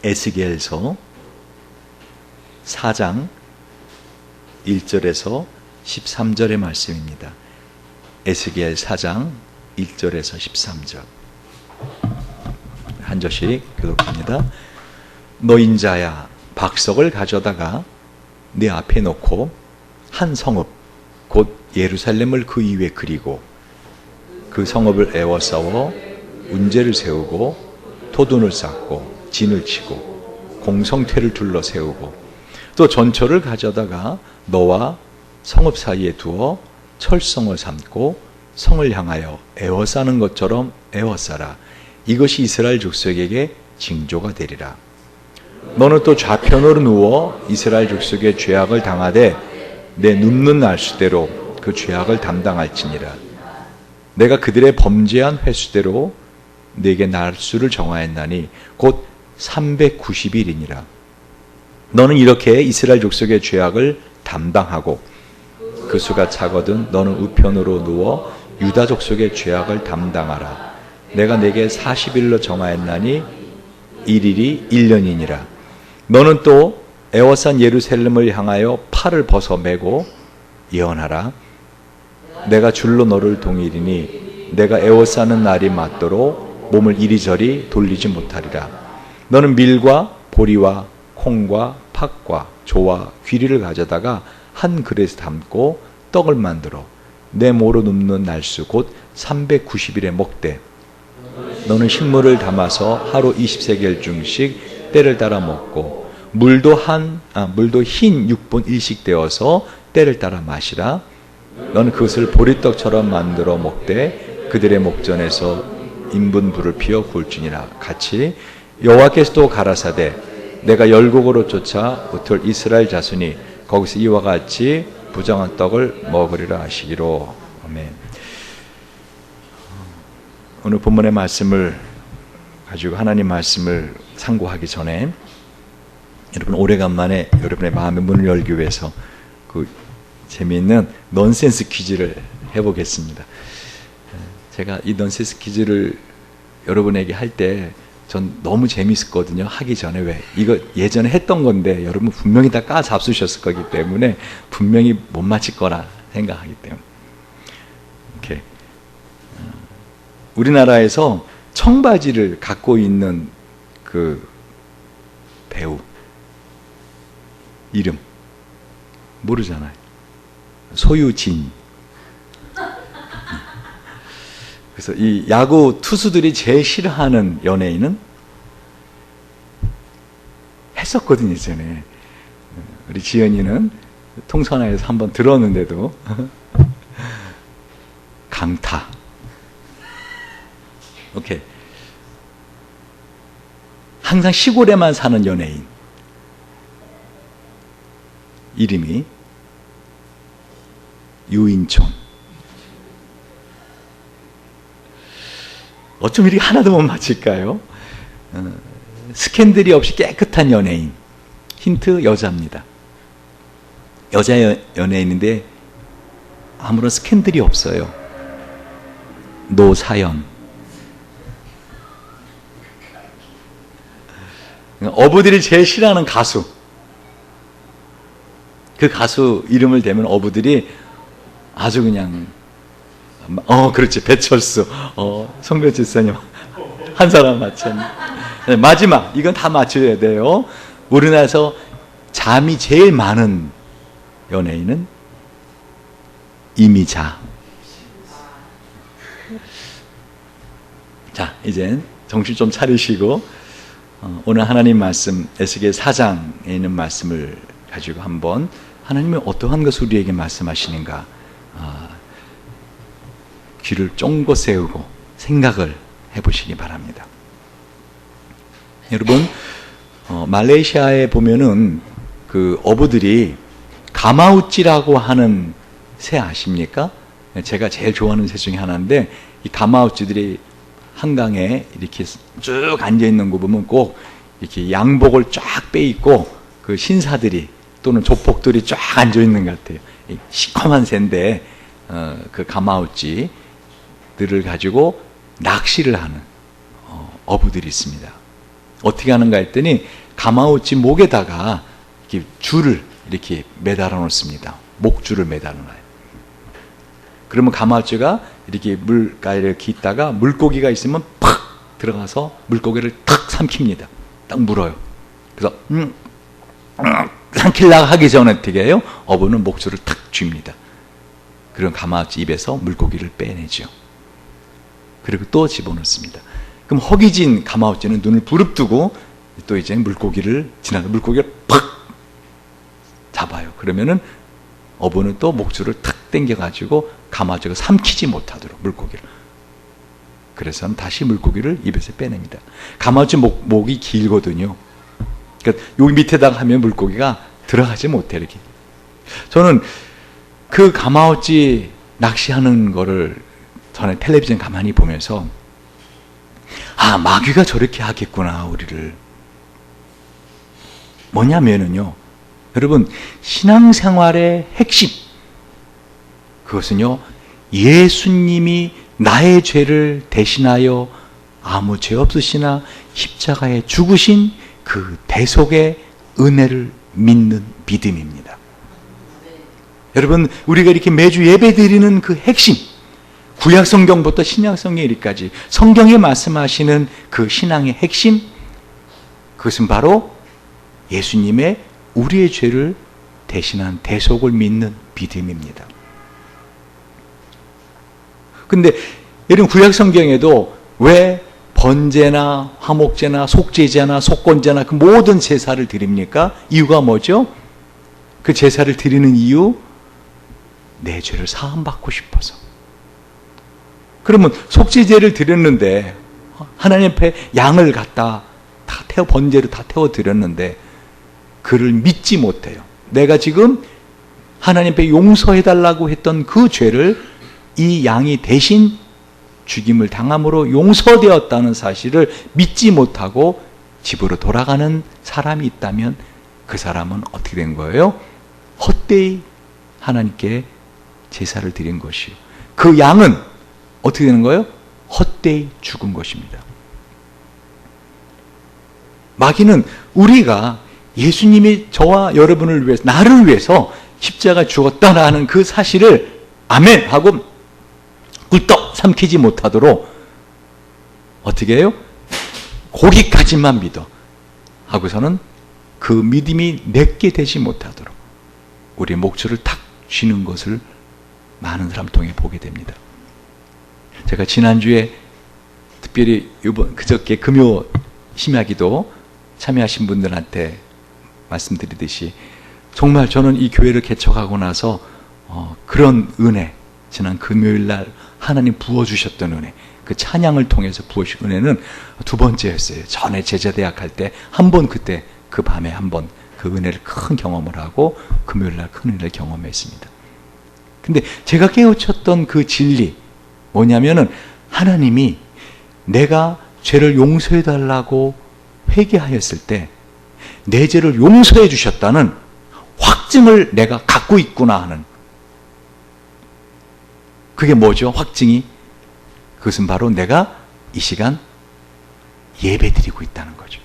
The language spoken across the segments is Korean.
에스겔서 4장 1절에서 13절의 말씀입니다. 에스겔 4장 1절에서 13절 한 절씩 교독합니다. 너 인자야, 박석을 가져다가 내 앞에 놓고 한 성읍 곧 예루살렘을 그 위에 그리고 그 성읍을 에워싸워 운제를 세우고 토둔을 쌓고 진을 치고 공성퇴를 둘러 세우고 또 전초를 가져다가 너와 성읍 사이에 두어 철성을 삼고 성을 향하여 에워싸는 것처럼 에워싸라. 이것이 이스라엘 족속에게 징조가 되리라. 너는 또 좌편으로 누워 이스라엘 족속의 죄악을 당하되 내 눕는 날수대로 그 죄악을 담당할지니라. 내가 그들의 범죄한 횟수대로 네게 날수를 정하였나니 곧 390일이니라. 너는 이렇게 이스라엘 족속의 죄악을 담당하고 그 수가 차거든 너는 우편으로 누워 유다 족속의 죄악을 담당하라. 내가 네게 40일로 정하였나니 1일이 1년이니라. 너는 또 에워싼 예루살렘을 향하여 팔을 벗어 매고 예언하라. 내가 줄로 너를 동이리니 내가 에워싸는 날이 맞도록 몸을 이리저리 돌리지 못하리라. 너는 밀과 보리와 콩과 팥과 조와 귀리를 가져다가 한 그릇에 담고 떡을 만들어 내 모로 눕는 날수 곧 390일에 먹되 너는 식물을 담아서 하루 20세겔 중씩 때를 따라 먹고 물도 흰 6분 일씩 되어서 때를 따라 마시라. 너는 그것을 보리떡처럼 만들어 먹되 그들의 목전에서 인분불을 피워 구울지니라. 같이 여호와께서도 가라사대 내가 열국으로 쫓아 붙을 이스라엘 자손이 거기서 이와 같이 부정한 떡을 먹으리라 하시기로. 아멘. 오늘 본문의 말씀을 가지고 하나님 말씀을 상고하기 전에 여러분 오래간만에 여러분의 마음의 문을 열기 위해서 그 재미있는 넌센스 퀴즈를 해보겠습니다. 제가 이 넌센스 퀴즈를 여러분에게 할 때 전 너무 재밌었거든요. 하기 전에 왜 이거 예전에 했던 건데 여러분 분명히 다 까잡수셨을 거기 때문에 분명히 못 맞힐 거라 생각하기 때문에 이렇게 우리나라에서 청바지를 갖고 있는 그 배우 이름 모르잖아요. 소유진. 그래서 이 야구 투수들이 제일 싫어하는 연예인은 했었거든요, 예전에. 우리 지연이는 통선화에서 한번 들었는데도 강타. 오케이. 항상 시골에만 사는 연예인. 이름이 유인촌. 어쩜 이렇게 하나도 못 맞힐까요? 스캔들이 없이 깨끗한 연예인. 힌트 여자입니다. 여자 연예인인데 아무런 스캔들이 없어요. 노사연. 어부들이 제일 싫어하는 가수. 그 가수 이름을 대면 어부들이 아주 그냥 그렇지. 배철수. 송별 집사님 한 사람 맞췄네. 마지막 이건 다 맞춰야 돼요. 우리나라에서 잠이 제일 많은 연예인은 이미자. 자, 이젠 정신 좀 차리시고 오늘 하나님 말씀 에스겔 4장에 있는 말씀을 가지고 한번 하나님이 어떠한 것을 우리에게 말씀하시는가 귀를 쫑긋 세우고 생각을 해보시기 바랍니다. 여러분 말레이시아에 보면은 그 어부들이 가마우찌라고 하는 새 아십니까? 제가 제일 좋아하는 새 중에 하나인데 이 가마우찌들이 한강에 이렇게 쭉 앉아있는 거 보면 꼭 이렇게 양복을 쫙 빼입고 그 신사들이 또는 조폭들이 쫙 앉아있는 것 같아요. 시커먼 새인데 그 가마우찌들을 가지고 낚시를 하는 어부들이 있습니다. 어떻게 하는가 했더니 가마우치 목에다가 이렇게 줄을 이렇게 매달아 놓습니다. 목줄을 매달아 놔요. 그러면 가마우치가 이렇게 물가에 있다가 물고기가 있으면 팍 들어가서 물고기를 탁 삼킵니다. 딱 물어요. 그래서 삼키려고 하기 전에 어떻게 해요? 어부는 목줄을 탁 쥡니다. 그럼 가마우치 입에서 물고기를 빼내죠. 그리고 또 집어넣습니다. 그럼 허기진 가마우치는 눈을 부릅뜨고 또 이제 물고기를 지나가 물고기를 팍 잡아요. 그러면은 어부는 또 목줄을 탁 당겨가지고 가마우치가 삼키지 못하도록 물고기를. 그래서 다시 물고기를 입에서 빼냅니다. 가마우치 목이 길거든요. 그러니까 여기 밑에다가 하면 물고기가 들어가지 못해 이렇게. 저는 그 가마우치 낚시하는 거를 전에 텔레비전 가만히 보면서 아, 마귀가 저렇게 하겠구나 우리를. 뭐냐면은요, 여러분 신앙생활의 핵심 그것은요 예수님이 나의 죄를 대신하여 아무 죄 없으시나 십자가에 죽으신 그 대속의 은혜를 믿는 믿음입니다. 여러분 우리가 이렇게 매주 예배 드리는 그 핵심, 구약성경부터 신약성경 이르기까지 성경에 말씀하시는 그 신앙의 핵심, 그것은 바로 예수님의 우리의 죄를 대신한 대속을 믿는 믿음입니다. 근데 여러분 구약성경에도 왜 번제나 화목제나 속죄제나 속건제나 그 모든 제사를 드립니까? 이유가 뭐죠? 그 제사를 드리는 이유, 내 죄를 사함받고 싶어서. 그러면 속죄제를 드렸는데 하나님 앞에 양을 갖다 다 번제를 다 태워 드렸는데 그를 믿지 못해요. 내가 지금 하나님 앞에 용서해달라고 했던 그 죄를 이 양이 대신 죽임을 당함으로 용서되었다는 사실을 믿지 못하고 집으로 돌아가는 사람이 있다면 그 사람은 어떻게 된 거예요? 헛되이 하나님께 제사를 드린 것이요. 그 양은 어떻게 되는 거예요? 헛되이 죽은 것입니다. 마귀는 우리가 예수님이 저와 여러분을 위해서, 나를 위해서 십자가 죽었다라는 그 사실을 아멘 하고 꿀떡 삼키지 못하도록 어떻게 해요? 거기까지만 믿어 하고서는 그 믿음이 내게 되지 못하도록 우리의 목줄을 탁 쥐는 것을 많은 사람 통해 보게 됩니다. 제가 지난주에 특별히 그저께 금요 심야기도 참여하신 분들한테 말씀드리듯이 정말 저는 이 교회를 개척하고 나서 그런 은혜, 지난 금요일날 하나님 부어주셨던 은혜, 그 찬양을 통해서 부어주신 은혜는 두 번째였어요. 전에 제자대학 할 때 한 번, 그때 그 밤에 한 번 그 은혜를 큰 경험을 하고 금요일날 큰 은혜를 경험했습니다. 근데 제가 깨우쳤던 그 진리 뭐냐면은 하나님이 내가 죄를 용서해 달라고 회개하였을 때 내 죄를 용서해 주셨다는 확증을 내가 갖고 있구나 하는, 그게 뭐죠? 확증이, 그것은 바로 내가 이 시간 예배 드리고 있다는 거죠.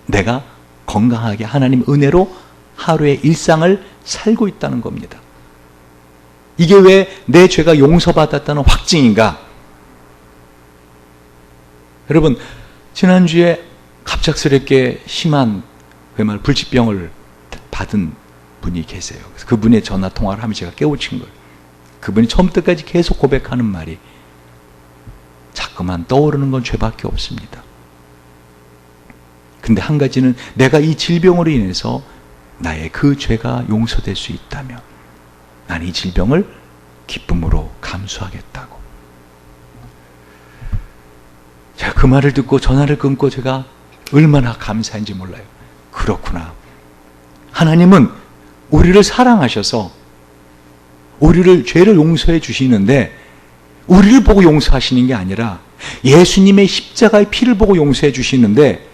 내가 건강하게 하나님 은혜로 하루의 일상을 살고 있다는 겁니다. 이게 왜 내 죄가 용서받았다는 확증인가? 여러분 지난주에 갑작스럽게 심한 그야말로 불치병을 받은 분이 계세요. 그래서 그분의 전화 통화를 하면 제가 깨우친 거예요. 그분이 처음부터까지 계속 고백하는 말이 자꾸만 떠오르는 건 죄밖에 없습니다. 근데 한 가지는 내가 이 질병으로 인해서 나의 그 죄가 용서될 수 있다면 난 이 질병을 기쁨으로 감수하겠다고. 제가 그 말을 듣고 전화를 끊고 제가 얼마나 감사한지 몰라요. 그렇구나. 하나님은 우리를 사랑하셔서 우리를 죄를 용서해 주시는데 우리를 보고 용서하시는 게 아니라 예수님의 십자가의 피를 보고 용서해 주시는데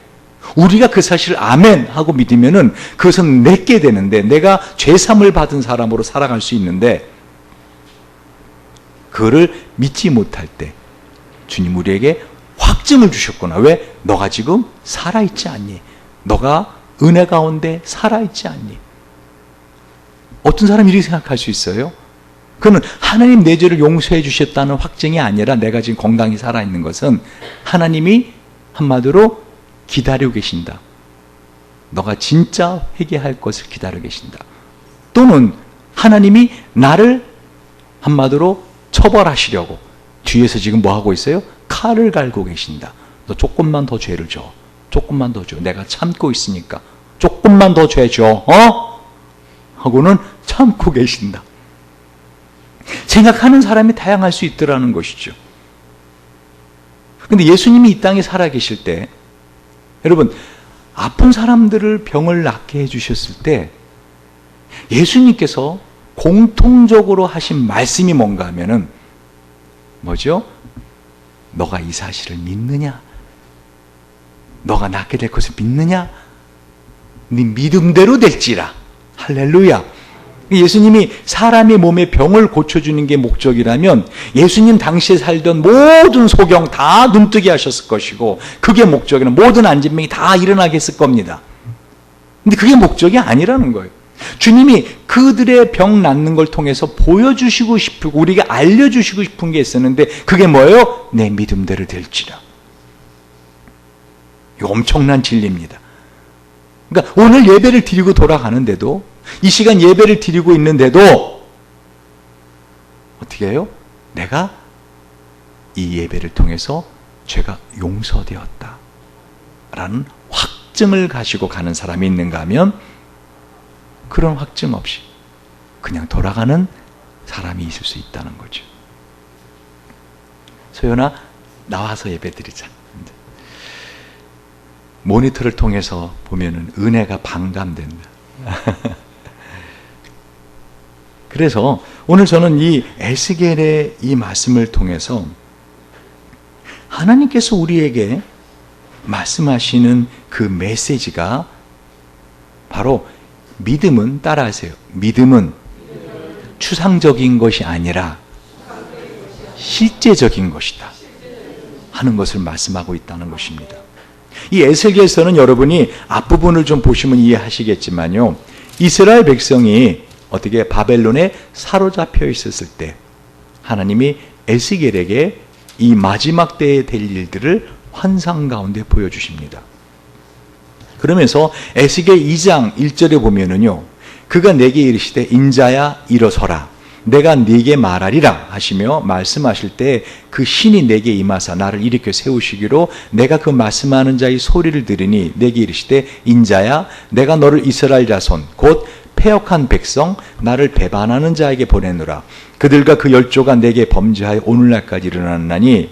우리가 그 사실을 아멘 하고 믿으면은 그것은 내게 되는데 내가 죄삼을 받은 사람으로 살아갈 수 있는데 그거를 믿지 못할 때 주님 우리에게 확증을 주셨구나. 왜? 너가 지금 살아있지 않니? 너가 은혜 가운데 살아있지 않니? 어떤 사람이 이렇게 생각할 수 있어요? 그는 하나님 내 죄를 용서해 주셨다는 확증이 아니라 내가 지금 건강히 살아있는 것은 하나님이 한마디로 기다리고 계신다. 너가 진짜 회개할 것을 기다리고 계신다. 또는 하나님이 나를 한마디로 처벌하시려고 뒤에서 지금 뭐 하고 있어요? 칼을 갈고 계신다. 너 조금만 더 죄를 줘. 조금만 더 줘. 내가 참고 있으니까 조금만 더 죄 줘. 하고는 참고 계신다. 생각하는 사람이 다양할 수 있더라는 것이죠. 근데 예수님이 이 땅에 살아계실 때, 여러분, 아픈 사람들을 병을 낫게 해주셨을 때, 예수님께서 공통적으로 하신 말씀이 뭔가 하면은, 뭐죠? 너가 이 사실을 믿느냐? 너가 낫게 될 것을 믿느냐? 네 믿음대로 될지라. 할렐루야. 예수님이 사람의 몸에 병을 고쳐주는 게 목적이라면 예수님 당시에 살던 모든 소경 다 눈뜨게 하셨을 것이고 그게 목적이라면 모든 안진병이 다 일어나게 했을 겁니다. 근데 그게 목적이 아니라는 거예요. 주님이 그들의 병 낫는 걸 통해서 보여주시고 싶고 우리가 알려주시고 싶은 게 있었는데 그게 뭐예요? 내 믿음대로 될지라. 이거 엄청난 진리입니다. 그러니까 오늘 예배를 드리고 돌아가는데도 이 시간 예배를 드리고 있는데도 어떻게 해요? 내가 이 예배를 통해서 죄가 용서되었다 라는 확증을 가지고 가는 사람이 있는가 하면 그런 확증 없이 그냥 돌아가는 사람이 있을 수 있다는 거죠. 소연아, 나와서 예배 드리자. 모니터를 통해서 보면은 은혜가 반감된다. 그래서 오늘 저는 이 에스겔의 이 말씀을 통해서 하나님께서 우리에게 말씀하시는 그 메시지가 바로 믿음은, 따라하세요. 믿음은 추상적인 것이 아니라 실제적인 것이다 하는 것을 말씀하고 있다는 것입니다. 이 에스겔서는 여러분이 앞부분을 좀 보시면 이해하시겠지만요, 이스라엘 백성이 어떻게 바벨론에 사로잡혀 있었을 때 하나님이 에스겔에게 이 마지막 때에 될 일들을 환상 가운데 보여주십니다. 그러면서 에스겔 2장 1절에 보면은요, 그가 내게 이르시되 인자야 일어서라 내가 네게 말하리라 하시며 말씀하실 때 그 신이 내게 임하사 나를 일으켜 세우시기로 내가 그 말씀하는 자의 소리를 들으니 내게 이르시되 인자야 내가 너를 이스라엘 자손 곧 패역한 백성 나를 배반하는 자에게 보내노라. 그들과 그 열조가 내게 범죄하여 오늘날까지 일어났나니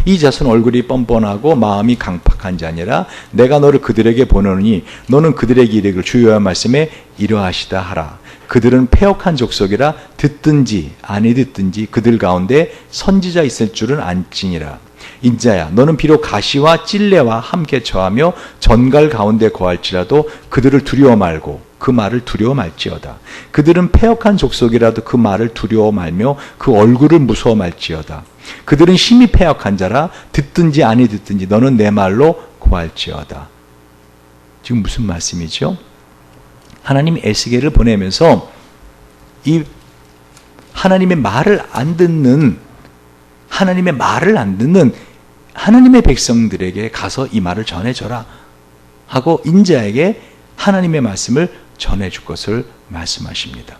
이 자손 얼굴이 뻔뻔하고 마음이 강팍한 자니라. 내가 너를 그들에게 보내노니 너는 그들에게 이르기를 주여의 말씀에 이러하시다 하라. 그들은 패역한 족속이라 듣든지 아니 듣든지 그들 가운데 선지자 있을 줄은 안지니라. 인자야 너는 비록 가시와 찔레와 함께 처하며 전갈 가운데 거할지라도 그들을 두려워 말고 그 말을 두려워 말지어다. 그들은 패역한 족속이라도 그 말을 두려워 말며 그 얼굴을 무서워 말지어다. 그들은 심히 패역한 자라 듣든지 아니 듣든지 너는 내 말로 고할지어다. 지금 무슨 말씀이죠? 하나님 에스겔을 보내면서 이 하나님의 말을 안 듣는 하나님의 백성들에게 가서 이 말을 전해줘라 하고 인자에게 하나님의 말씀을 전해줄 것을 말씀하십니다.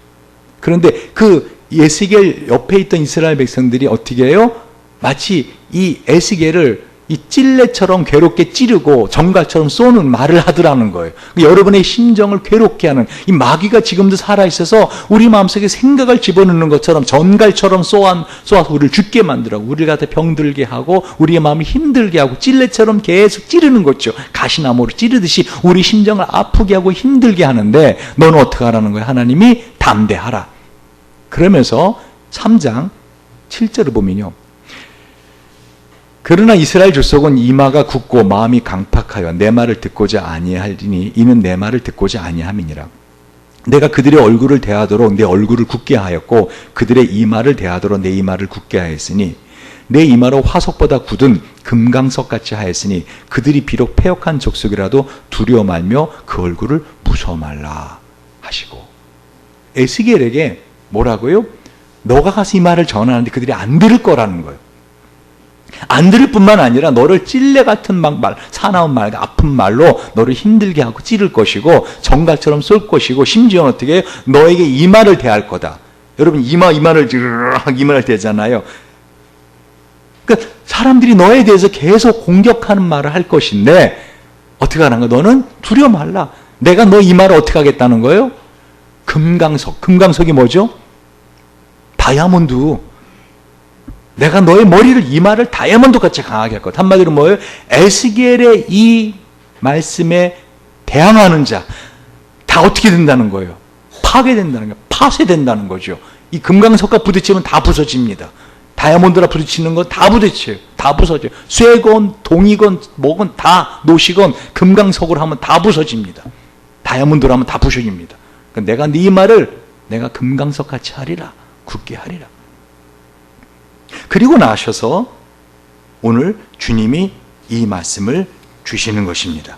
그런데 그 에스겔 옆에 있던 이스라엘 백성들이 어떻게 해요? 마치 이 에스겔을 이 찔레처럼 괴롭게 찌르고 정갈처럼 쏘는 말을 하더라는 거예요. 여러분의 심정을 괴롭게 하는 이 마귀가 지금도 살아있어서 우리 마음속에 생각을 집어넣는 것처럼 전갈처럼 쏘아서 우리를 죽게 만들고 우리가 병들게 하고 우리의 마음을 힘들게 하고 찔레처럼 계속 찌르는 거죠. 가시나무로 찌르듯이 우리 심정을 아프게 하고 힘들게 하는데 너는 어떻게 하라는 거예요? 하나님이 담대하라. 그러면서 3장 7절을 보면요, 그러나 이스라엘 족속은 이마가 굳고 마음이 강팍하여 내 말을 듣고자 아니하리니 이는 내 말을 듣고자 아니함이니라. 내가 그들의 얼굴을 대하도록 내 얼굴을 굳게 하였고 그들의 이마를 대하도록 내 이마를 굳게 하였으니 내 이마로 화석보다 굳은 금강석같이 하였으니 그들이 비록 패역한 족속이라도 두려워 말며 그 얼굴을 무서워 말라 하시고, 에스겔에게 뭐라고요? 너가 가서 이 말을 전하는데 그들이 안 들을 거라는 거예요. 안 들을 뿐만 아니라 너를 찔레 같은 말, 사나운 말, 아픈 말로 너를 힘들게 하고 찌를 것이고 정갈처럼 쏠 것이고, 심지어 어떻게 너에게 이 말을 대할 거다. 여러분 이마를 대잖아요. 그러니까 사람들이 너에 대해서 계속 공격하는 말을 할 것인데 어떻게 하는 거야? 너는 두려워 말라. 내가 너 이 말을 어떻게 하겠다는 거예요? 금강석이 뭐죠? 다이아몬드. 내가 너의 머리를, 이마를 다이아몬드 같이 강하게 할 것. 한마디로 뭐예요? 에스겔의 이 말씀에 대항하는 자 다 어떻게 된다는 거예요? 파괴된다는 거예요. 파쇄된다는 거죠. 이 금강석과 부딪히면 다 부서집니다. 다이아몬드랑 부딪히는 건 다 부딪혀요. 다 부서져요. 쇠건, 동이건, 뭐건 다 노시건 금강석으로 하면 다 부서집니다. 다이아몬드로 하면 다 부서집니다. 그러니까 내가 네 말을 내가 금강석 같이 하리라. 굳게 하리라. 그리고 나셔서 오늘 주님이 이 말씀을 주시는 것입니다.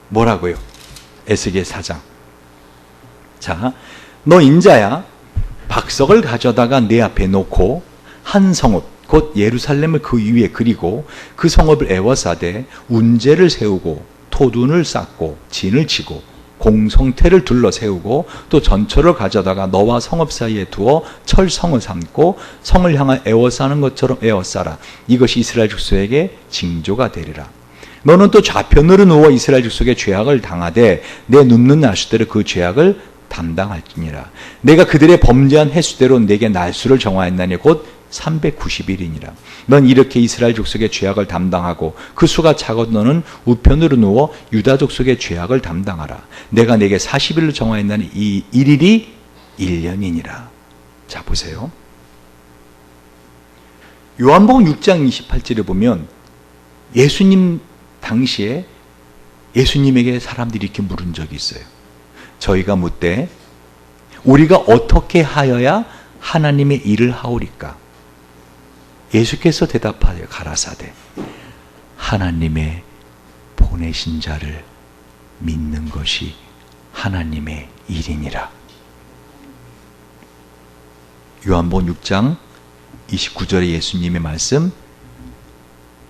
뭐라고요? 에스겔 4장. 자, 너 인자야, 박석을 가져다가 내 앞에 놓고 한 성읍 곧 예루살렘을 그 위에 그리고 그 성읍을 에워싸되 운제를 세우고 토둔을 쌓고 진을 치고 공성태를 둘러 세우고 또 전초를 가져다가 너와 성읍 사이에 두어 철성을 삼고 성을 향하여 에워싸는 것처럼 에워싸라. 이것이 이스라엘 족속에게 징조가 되리라. 너는 또 좌편으로 누워 이스라엘 족속의 죄악을 당하되 내 눕는 날수대로 그 죄악을 담당할지니라. 내가 그들의 범죄한 횟수대로 내게 날수를 정하였나니 곧 390일이니라. 넌 이렇게 이스라엘 족속의 죄악을 담당하고 그 수가 작아도 너는 우편으로 누워 유다 족속의 죄악을 담당하라. 내가 내게 40일로 정하였나니 이 1일이 1년이니라. 자, 보세요. 요한복음 6장 28절에 보면 예수님 당시에 예수님에게 사람들이 이렇게 물은 적이 있어요. 저희가 묻되 우리가 어떻게 하여야 하나님의 일을 하오리까? 예수께서 대답하여 가라사대 하나님의 보내신 자를 믿는 것이 하나님의 일이니라. 요한복음 6장 29절의 예수님의 말씀.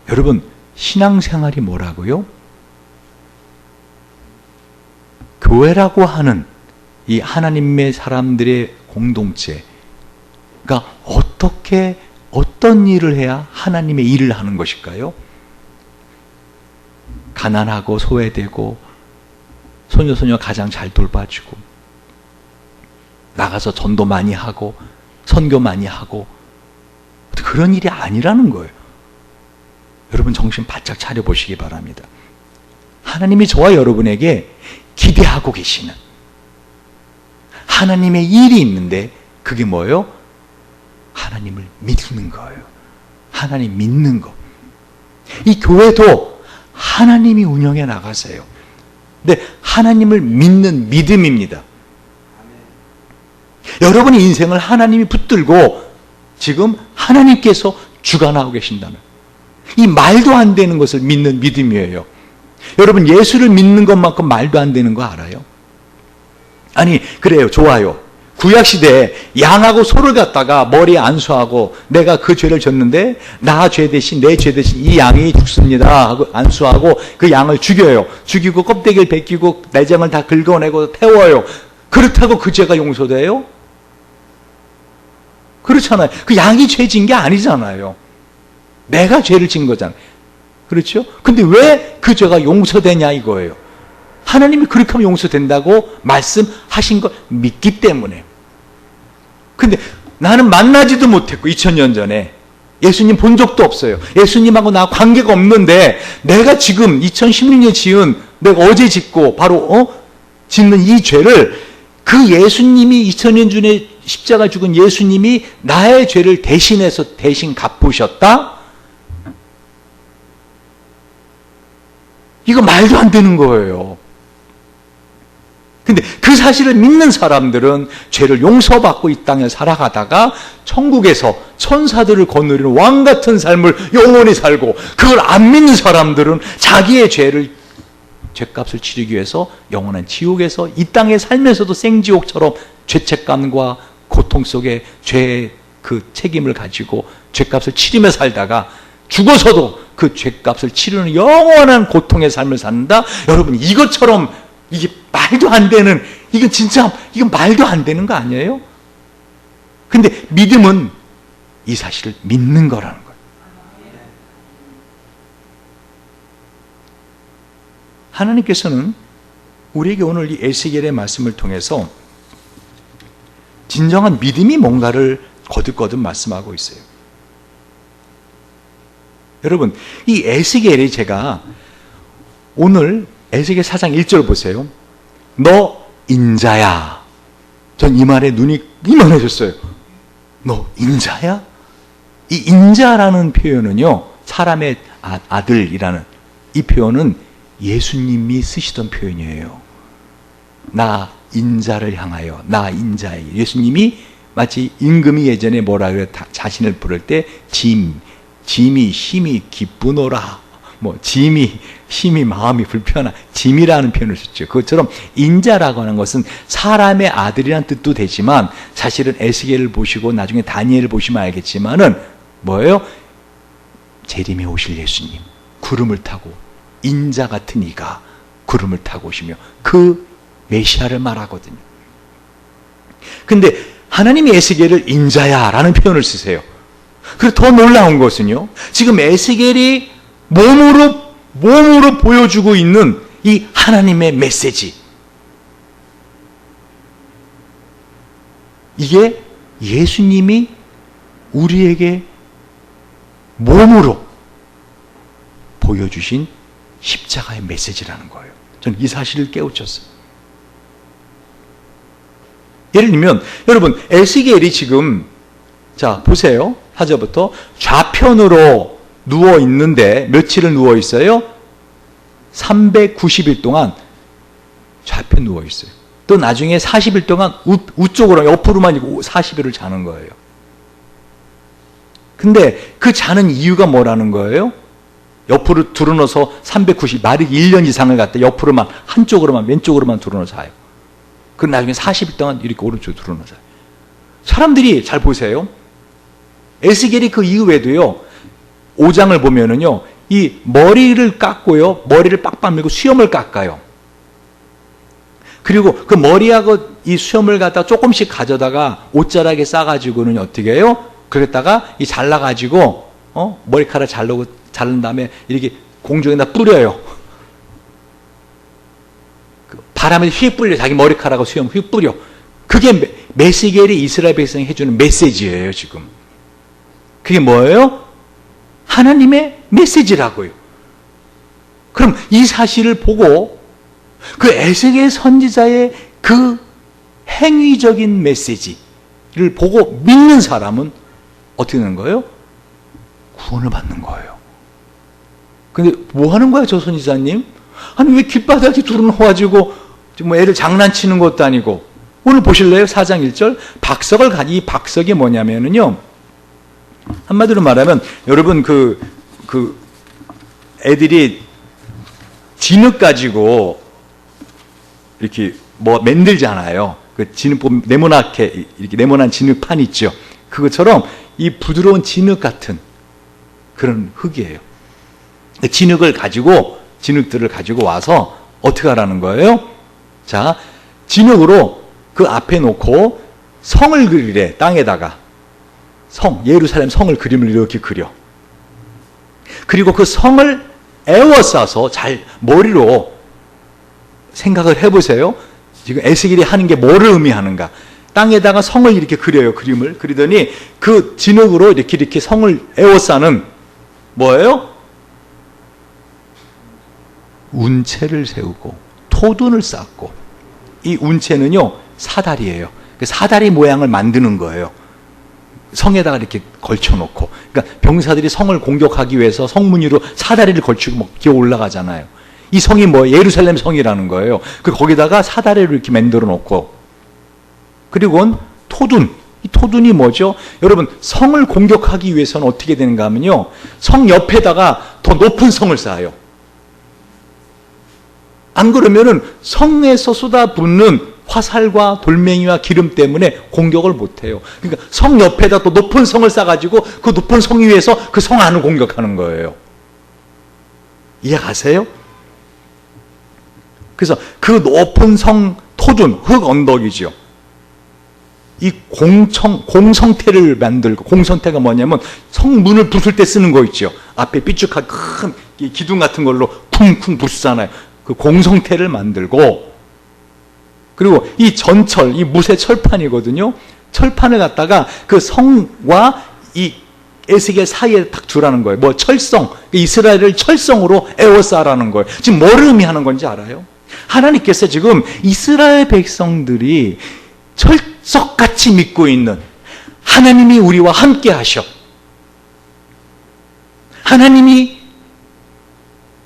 여러분, 신앙생활이 뭐라고요? 교회라고 하는 이 하나님의 사람들의 공동체가 어떤 일을 해야 하나님의 일을 하는 것일까요? 가난하고 소외되고 소녀 가장 잘 돌봐주고 나가서 전도 많이 하고 선교 많이 하고 그런 일이 아니라는 거예요. 여러분 정신 바짝 차려보시기 바랍니다. 하나님이 저와 여러분에게 기대하고 계시는 하나님의 일이 있는데 그게 뭐예요? 하나님을 믿는 거예요. 하나님 믿는 거. 이 교회도 하나님이 운영해 나가세요. 근데 하나님을 믿는 믿음입니다. 여러분의 인생을 하나님이 붙들고 지금 하나님께서 주관하고 계신다는 이 말도 안 되는 것을 믿는 믿음이에요. 여러분 예수를 믿는 것만큼 말도 안 되는 거 알아요? 아니 그래요. 좋아요. 구약시대에 양하고 소를 갖다가 머리에 안수하고 내가 그 죄를 졌는데 나 죄 대신 내 죄 대신 이 양이 죽습니다 하고 안수하고 그 양을 죽여요. 죽이고 껍데기를 벗기고 내장을 다 긁어내고 태워요. 그렇다고 그 죄가 용서돼요? 그렇잖아요. 그 양이 죄 진 게 아니잖아요. 내가 죄를 진 거잖아요. 그렇죠? 근데 왜 그 죄가 용서되냐 이거예요. 하나님이 그렇게 하면 용서된다고 말씀하신 걸 믿기 때문에. 근데 나는 만나지도 못했고 2000년 전에 예수님 본 적도 없어요. 예수님하고 나 관계가 없는데 내가 지금 2016년에 지은 내가 어제 짓고 바로 짓는 이 죄를 그 예수님이 2000년 전에 십자가 죽은 예수님이 나의 죄를 대신해서 대신 갚으셨다? 이거 말도 안 되는 거예요. 근데 그 사실을 믿는 사람들은 죄를 용서받고 이 땅에 살아가다가 천국에서 천사들을 거느리는 왕 같은 삶을 영원히 살고, 그걸 안 믿는 사람들은 자기의 죄값을 치르기 위해서 영원한 지옥에서 이 땅에 살면서도 생지옥처럼 죄책감과 고통 속에 죄의 그 책임을 가지고 죄값을 치르며 살다가 죽어서도 그 죄값을 치르는 영원한 고통의 삶을 산다. 여러분, 이것처럼 이게 말도 안 되는, 이건 말도 안 되는 거 아니에요? 근데 믿음은 이 사실을 믿는 거라는 거예요. 하나님께서는 우리에게 오늘 이 에스겔의 말씀을 통해서 진정한 믿음이 뭔가를 거듭거듭 말씀하고 있어요. 여러분, 이 에스겔이, 제가 오늘 에스겔 4장 1절 보세요. 너 인자야. 전 이 말에 눈이 이만해졌어요. 너 인자야? 이 인자라는 표현은요, 사람의 아들이라는 이 표현은 예수님이 쓰시던 표현이에요. 나 인자를 향하여, 나 인자에. 예수님이 마치 임금이 예전에 뭐라 그래, 자신을 부를 때 짐이 심히 기쁘노라, 짐이 심히 마음이 불편하, 짐이라는 표현을 썼죠. 그것처럼 인자라고 하는 것은 사람의 아들이란 뜻도 되지만, 사실은 에스겔을 보시고 나중에 다니엘을 보시면 알겠지만은 뭐예요? 재림에 오실 예수님, 구름을 타고, 인자 같은 이가 구름을 타고 오시며 그 메시아를 말하거든요. 근데 하나님이 에스겔을 인자야 라는 표현을 쓰세요. 그리고 더 놀라운 것은요, 지금 에스겔이 몸으로 보여주고 있는 이 하나님의 메시지, 이게 예수님이 우리에게 몸으로 보여주신 십자가의 메시지라는 거예요. 저는 이 사실을 깨우쳤어요. 예를 들면, 여러분, 에스겔이 지금, 자, 보세요. 4절부터 좌편으로 누워 있는데, 며칠을 누워 있어요? 390일 동안 좌편 누워 있어요. 또 나중에 40일 동안 우쪽으로, 옆으로만 있고 40일을 자는 거예요. 근데 그 자는 이유가 뭐라는 거예요? 옆으로 두르너서 390, 말이 1년 이상을 갖다 옆으로만, 한쪽으로만, 왼쪽으로만 두르너 자요. 그리고 나중에 40일 동안 이렇게 오른쪽으로 두르너 자요. 사람들이 잘 보세요. 에스겔이 그 이후에도요, 5장을 보면은요, 이 머리를 깎고요, 머리를 빡빡 밀고 수염을 깎아요. 그리고 그 머리하고 이 수염을 갖다 조금씩 가져다가 옷자락에 싸가지고는 어떻게 해요? 그랬다가 이 잘라가지고, 머리카락 자른 다음에 이렇게 공중에다 뿌려요. 바람에 휙 뿌려, 자기 머리카락하고 수염 휙 뿌려. 그게 메시겔이 이스라엘 백성이 해주는 메시지예요, 지금. 그게 뭐예요? 하나님의 메시지라고요. 그럼 이 사실을 보고 그 에스겔 선지자의 그 행위적인 메시지를 보고 믿는 사람은 어떻게 되는 거예요? 구원을 받는 거예요. 근데 뭐 하는 거야, 저 선지자님? 아니, 왜 귓바닥에 두르노가지고 애들 장난치는 것도 아니고. 오늘 보실래요? 4장 1절. 이 박석이 뭐냐면은요, 한마디로 말하면, 여러분, 애들이 진흙 가지고 이렇게 만들잖아요. 그 진흙, 이렇게 네모난 진흙판 있죠. 그것처럼 이 부드러운 진흙 같은 그런 흙이에요. 진흙들을 가지고 와서 어떻게 하라는 거예요? 자, 진흙으로 그 앞에 놓고 성을 그리래, 땅에다가. 예루살렘 성을 그림을 이렇게 그려. 그리고 그 성을 에워싸서 머리로 생각을 해보세요. 지금 에스겔이 하는 게 뭐를 의미하는가? 땅에다가 성을 이렇게 그려요, 그림을. 그리더니 그 진흙으로 이렇게 성을 에워싸는 뭐예요? 운채를 세우고 토둔을 쌓고, 이 운채는요, 사다리예요. 그 사다리 모양을 만드는 거예요. 성에다가 이렇게 걸쳐놓고. 그러니까 병사들이 성을 공격하기 위해서 성문 위로 사다리를 걸치고 막 기어 올라가잖아요. 이 성이 뭐 예루살렘 성이라는 거예요. 거기다가 사다리를 이렇게 만들어 놓고, 그리고 토둔. 이 토둔이 뭐죠? 여러분, 성을 공격하기 위해서는 어떻게 되는가 하면요, 성 옆에다가 더 높은 성을 쌓아요. 안 그러면은 성에서 쏟아붓는 화살과 돌멩이와 기름 때문에 공격을 못해요. 그러니까 성 옆에다 또 높은 성을 쌓아가지고 그 높은 성 위에서 그 성 안을 공격하는 거예요. 이해가세요? 그래서 그 높은 성 토둔, 흙 언덕이죠. 이 공성태를 만들고, 공성태가 뭐냐면 성문을 부술 때 쓰는 거 있죠. 앞에 삐죽한 큰 기둥 같은 걸로 쿵쿵 부수잖아요. 그 공성태를 만들고, 그리고 이 전철, 이 무쇠 철판이거든요. 철판을 갖다가 그 성과 이 에스겔 사이에 딱 두라는 거예요. 뭐 철성, 이스라엘을 철성으로 에워싸라는 거예요. 지금 뭘 의미하는 건지 알아요? 하나님께서 지금 이스라엘 백성들이 철석같이 믿고 있는 하나님이 우리와 함께 하셔. 하나님이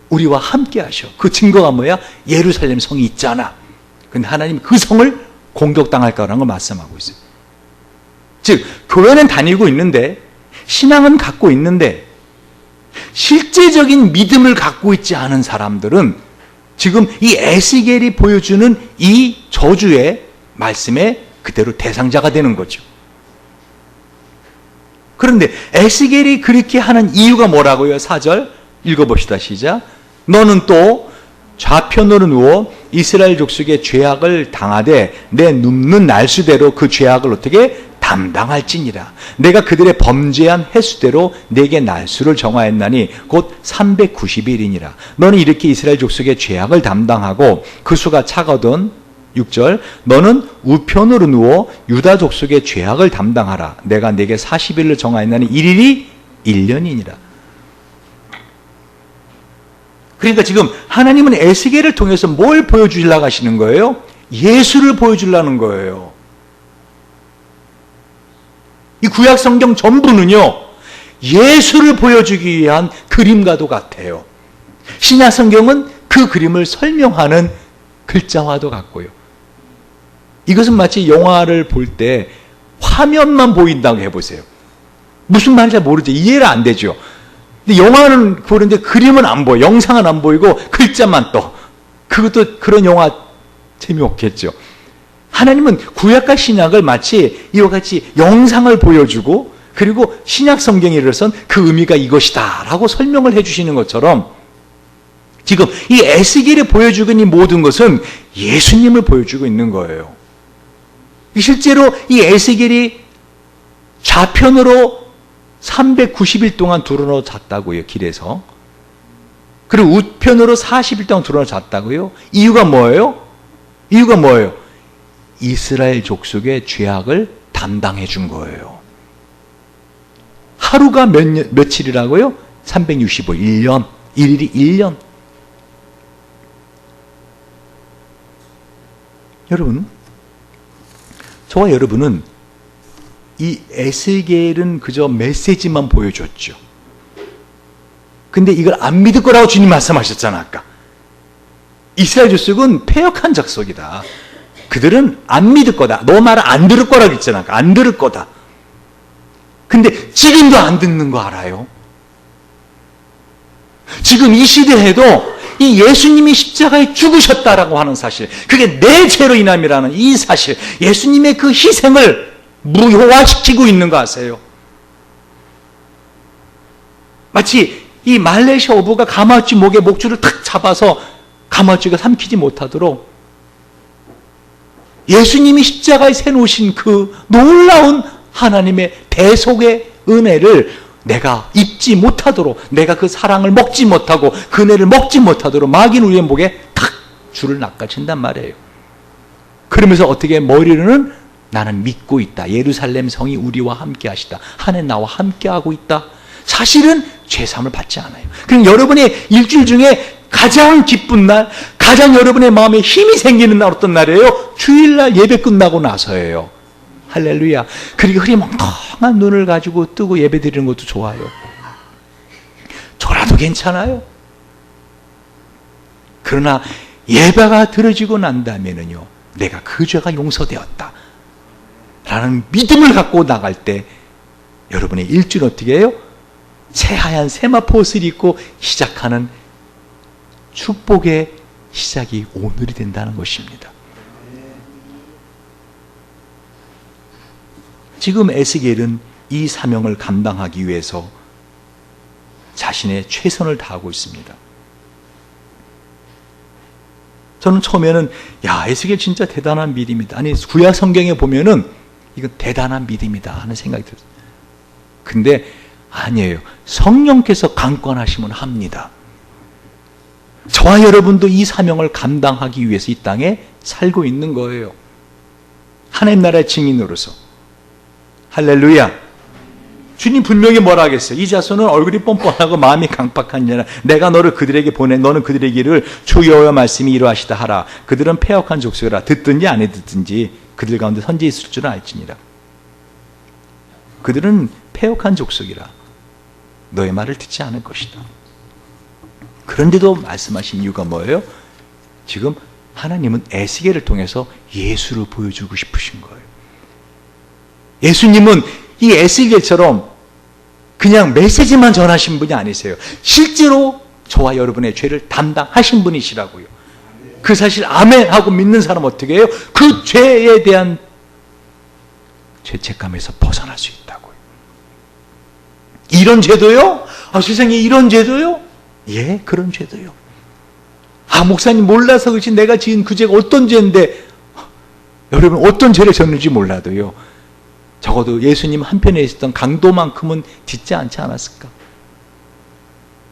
우리와 함께 하셔. 그 증거가 뭐야? 예루살렘 성이 있잖아. 근데 하나님이 그 성을 공격당할 거라는 걸 말씀하고 있어요. 즉, 교회는 다니고 있는데, 신앙은 갖고 있는데, 실제적인 믿음을 갖고 있지 않은 사람들은 지금 이 에스겔이 보여주는 이 저주의 말씀에 그대로 대상자가 되는 거죠. 그런데 에스겔이 그렇게 하는 이유가 뭐라고요? 4절 읽어봅시다. 시작. 너는 또 좌편으로 누워 이스라엘 족속의 죄악을 당하되 내 눕는 날수대로 그 죄악을 어떻게 담당할지니라. 내가 그들의 범죄한 횟수대로 내게 날수를 정하였나니 곧 390일이니라. 너는 이렇게 이스라엘 족속의 죄악을 담당하고 그 수가 차거든. 6절 너는 우편으로 누워 유다 족속의 죄악을 담당하라. 내가 내게 40일을 정하였나니 1일이 1년이니라. 그러니까 지금 하나님은 에스겔을 통해서 뭘 보여주려고 하시는 거예요? 예수를 보여주려는 거예요. 이 구약 성경 전부는요, 예수를 보여주기 위한 그림과도 같아요. 신약 성경은 그 그림을 설명하는 글자와도 같고요. 이것은 마치 영화를 볼 때 화면만 보인다고 해보세요. 무슨 말인지 잘 모르죠. 이해가 안 되죠. 근데 영화는 보는데 그림은 안 보여. 영상은 안 보이고 글자만 떠. 그것도 그런 영화 재미없겠죠. 하나님은 구약과 신약을 마치 이와 같이 영상을 보여주고, 그리고 신약 성경에 이르러선 그 의미가 이것이다 라고 설명을 해주시는 것처럼, 지금 이 에스겔이 보여주고 있는 이 모든 것은 예수님을 보여주고 있는 거예요. 실제로 이 에스겔이 좌편으로 390일 동안 드러누워 잤다고요, 길에서. 그리고 우편으로 40일 동안 드러누워 잤다고요. 이유가 뭐예요? 이유가 뭐예요? 이스라엘 족속의 죄악을 담당해 준 거예요. 하루가 며칠이라고요? 365, 1년. 1일이 1년. 여러분, 저와 여러분은 이 에스겔은 그저 메시지만 보여줬죠. 근데 이걸 안 믿을 거라고 주님 말씀하셨잖아, 아까. 이스라엘 족속은 패역한 족속이다. 그들은 안 믿을 거다. 너 말을 안 들을 거라고 했잖아, 아까. 안 들을 거다. 근데 지금도 안 듣는 거 알아요? 지금 이 시대에도 이 예수님이 십자가에 죽으셨다라고 하는 사실, 그게 내 죄로 인함이라는 이 사실, 예수님의 그 희생을 무효화시키고 있는 거 아세요? 마치 이 말레이시아 어부가 가마쥐 목에 목줄을 탁 잡아서 가마쥐가 삼키지 못하도록 예수님이 십자가에 세놓으신 그 놀라운 하나님의 대속의 은혜를 내가 입지 못하도록, 내가 그 사랑을 먹지 못하고 그 은혜를 먹지 못하도록 마귀는 우리의 목에 탁 줄을 낚아챈단 말이에요. 그러면서 어떻게 머리로는 나는 믿고 있다. 예루살렘 성이 우리와 함께 하시다. 하나님 나와 함께 하고 있다. 사실은 죄사함을 받지 않아요. 그럼 여러분의 일주일 중에 가장 기쁜 날, 가장 여러분의 마음에 힘이 생기는 날 어떤 날이에요? 주일날 예배 끝나고 나서예요. 할렐루야. 그리고 흐리멍텅한 눈을 가지고 뜨고 예배 드리는 것도 좋아요. 저라도 괜찮아요. 그러나 예배가 드려지고 난 다음에는요, 내가 그 죄가 용서되었다 라는 믿음을 갖고 나갈 때 여러분의 일주는 어떻게 해요? 새하얀 세마포 옷을 입고 시작하는 축복의 시작이 오늘이 된다는 것입니다. 지금 에스겔은 이 사명을 감당하기 위해서 자신의 최선을 다하고 있습니다. 저는 처음에는 에스겔 진짜 대단한 믿음이다. 아니 구약 성경에 보면은 이건 대단한 믿음이다 하는 생각이 들었어요. 근데 아니에요. 성령께서 강권하시면 합니다. 저와 여러분도 이 사명을 감당하기 위해서 이 땅에 살고 있는 거예요. 하나님 나라의 증인으로서. 할렐루야. 주님 분명히 뭐라 하겠어요? 이 자손은 얼굴이 뻔뻔하고 마음이 강팍한 자라. 내가 너를 그들에게 보내 너는 그들의 길을 주 여호와의 말씀이 이러하시다 하라. 그들은 패역한 족속이라. 듣든지 안 듣든지 그들 가운데 선지 있을 줄은 알지니라. 그들은 패역한 족속이라. 너의 말을 듣지 않을 것이다. 그런데도 말씀하신 이유가 뭐예요? 지금 하나님은 에스겔을 통해서 예수를 보여주고 싶으신 거예요. 예수님은 이 에스겔처럼 그냥 메시지만 전하신 분이 아니세요. 실제로 저와 여러분의 죄를 담당하신 분이시라고요. 그 사실 아멘 하고 믿는 사람 어떻게 해요? 그 죄에 대한 죄책감에서 벗어날 수 있다고요. 이런 죄도요? 세상에 이런 죄도요? 예, 그런 죄도요. 목사님 몰라서 그렇지 내가 지은 그 죄가 어떤 죄인데 여러분 어떤 죄를 졌는지 몰라도요. 적어도 예수님 한편에 있었던 강도만큼은 짓지 않지 않았을까?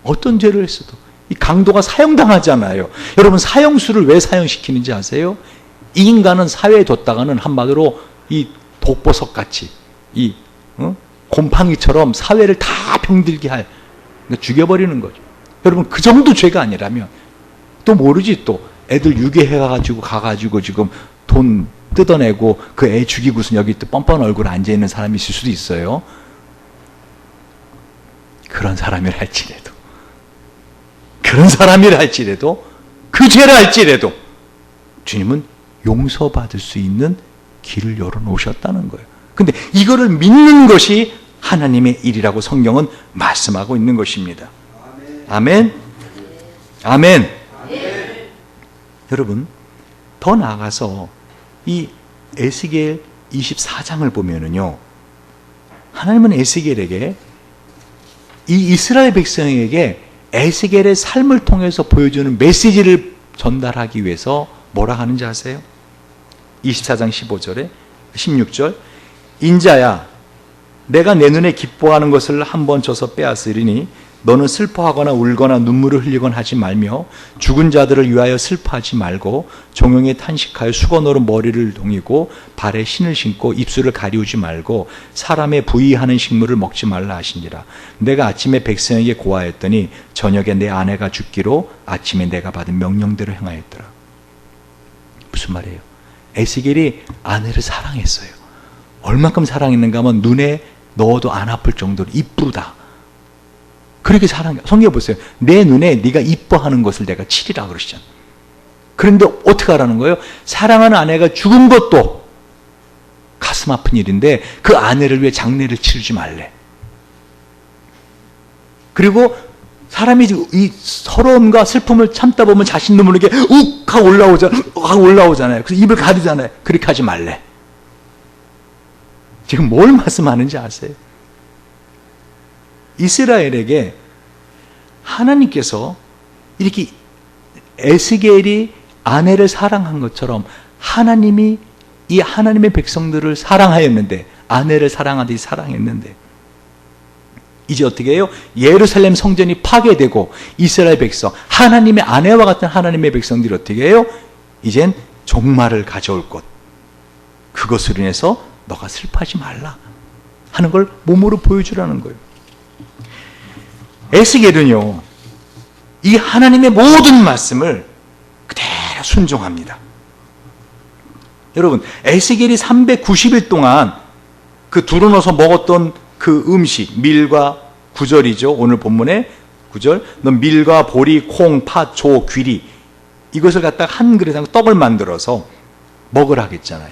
어떤 죄를 했어도 이 강도가 사형당하잖아요. 여러분 사형수를 왜 사형시키는지 아세요? 이 인간은 사회에 뒀다가는 한마디로 이 독보석같이 이 곰팡이처럼 사회를 다 병들게 할 그러니까 죽여버리는 거죠. 여러분 그 정도 죄가 아니라면 또 모르지 또 애들 유괴해가지고 가가지고 지금 돈 뜯어내고 그 애 죽이고서 여기 또 뻔뻔한 얼굴 앉아있는 사람이 있을 수도 있어요. 그런 사람이라 할지라도 그 죄를 할지라도 주님은 용서받을 수 있는 길을 열어놓으셨다는 거예요. 근데 이거를 믿는 것이 하나님의 일이라고 성경은 말씀하고 있는 것입니다. 아멘. 아멘. 여러분 더 나아가서 이 에스겔 24장을 보면은요, 하나님은 에스겔에게 이 이스라엘 백성에게 에스겔의 삶을 통해서 보여주는 메시지를 전달하기 위해서 뭐라 하는지 아세요? 24장 15절에 16절 인자야 내가 내 눈에 기뻐하는 것을 한번 줘서 빼앗으리니 너는 슬퍼하거나 울거나 눈물을 흘리거나 하지 말며 죽은 자들을 위하여 슬퍼하지 말고 종용에 탄식하여 수건으로 머리를 동이고 발에 신을 신고 입술을 가리우지 말고 사람의 부의하는 식물을 먹지 말라 하시니라. 내가 아침에 백성에게 고하였더니 저녁에 내 아내가 죽기로 아침에 내가 받은 명령대로 행하였더라. 무슨 말이에요? 에스겔이 아내를 사랑했어요. 얼만큼 사랑했는가 하면 눈에 넣어도 안 아플 정도로 이쁘다. 그렇게 사랑해. 성경 보세요. 내 눈에 네가 이뻐하는 것을 내가 치리라 그러시잖아요. 그런데 어떻게 하라는 거예요? 사랑하는 아내가 죽은 것도 가슴 아픈 일인데 그 아내를 위해 장례를 치르지 말래. 그리고 사람이 이 서러움과 슬픔을 참다 보면 자신 눈물이 이렇게 욱 하고 올라오잖아요. 그래서 입을 가리잖아요. 그렇게 하지 말래. 지금 뭘 말씀하는지 아세요? 이스라엘에게 하나님께서 이렇게 에스겔이 아내를 사랑한 것처럼 하나님이 이 하나님의 백성들을 사랑하였는데 아내를 사랑하듯이 사랑했는데 이제 어떻게 해요? 예루살렘 성전이 파괴되고 이스라엘 백성 하나님의 아내와 같은 하나님의 백성들이 어떻게 해요? 이젠 종말을 가져올 것 그것으로 인해서 너가 슬퍼하지 말라 하는 걸 몸으로 보여주라는 거예요. 에스겔은요, 이 하나님의 모든 말씀을 그대로 순종합니다. 여러분, 에스겔이 390일 동안 그 두루너서 먹었던 그 음식, 밀과 구절이죠. 오늘 본문의 구절. 너 밀과 보리, 콩, 팥, 조, 귀리. 이것을 갖다가 한 그릇에 떡을 만들어서 먹으라 하겠잖아요.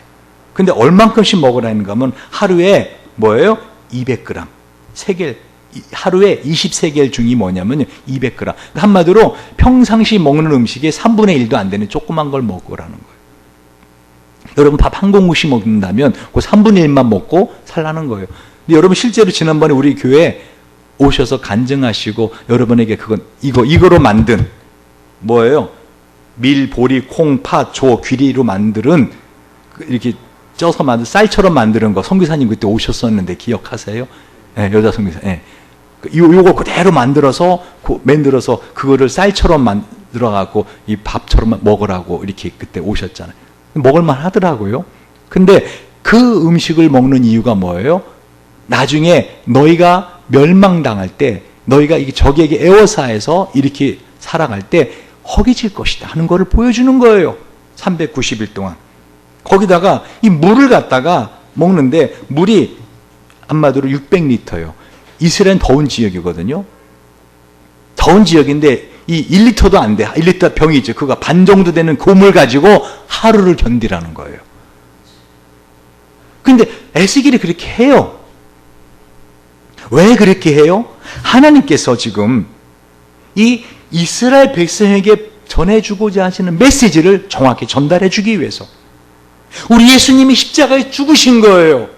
근데 얼만큼씩 먹으라는가 하면 하루에 뭐예요? 200g. 세겔. 하루에 23개일 중이 뭐냐면 200g. 한마디로 평상시 먹는 음식의 3분의 1도 안 되는 조그만 걸 먹으라는 거예요. 여러분 밥 한 공기씩 먹는다면 그 3분의 1만 먹고 살라는 거예요. 근데 여러분 실제로 지난번에 우리 교회 오셔서 간증하시고 여러분에게 그건 이거로 만든 뭐예요? 밀, 보리, 콩, 파, 조, 귀리로 만드는 이렇게 쪄서 만든 쌀처럼 만드는 거 선교사님 그때 오셨었는데 기억하세요? 네, 여자 선교사. 네. 요거 그대로 만들어서 그거를 쌀처럼 만들어 갖고 이 밥처럼 먹으라고 이렇게 그때 오셨잖아요. 먹을만 하더라고요. 근데 그 음식을 먹는 이유가 뭐예요? 나중에 너희가 멸망당할 때, 너희가 적에게 애워사해서 이렇게 살아갈 때 허기질 것이다 하는 것을 보여주는 거예요. 390일 동안. 거기다가 이 물을 갖다가 먹는데 물이 한마디로 600리터예요. 이스라엘은 더운 지역이거든요. 더운 지역인데 이 1리터도 안 돼. 1리터 병이 있죠. 그거 반 정도 되는 그 물 가지고 하루를 견디라는 거예요. 근데 에스겔이 그렇게 해요. 왜 그렇게 해요? 하나님께서 지금 이 이스라엘 백성에게 전해주고자 하시는 메시지를 정확히 전달해 주기 위해서 우리 예수님이 십자가에 죽으신 거예요.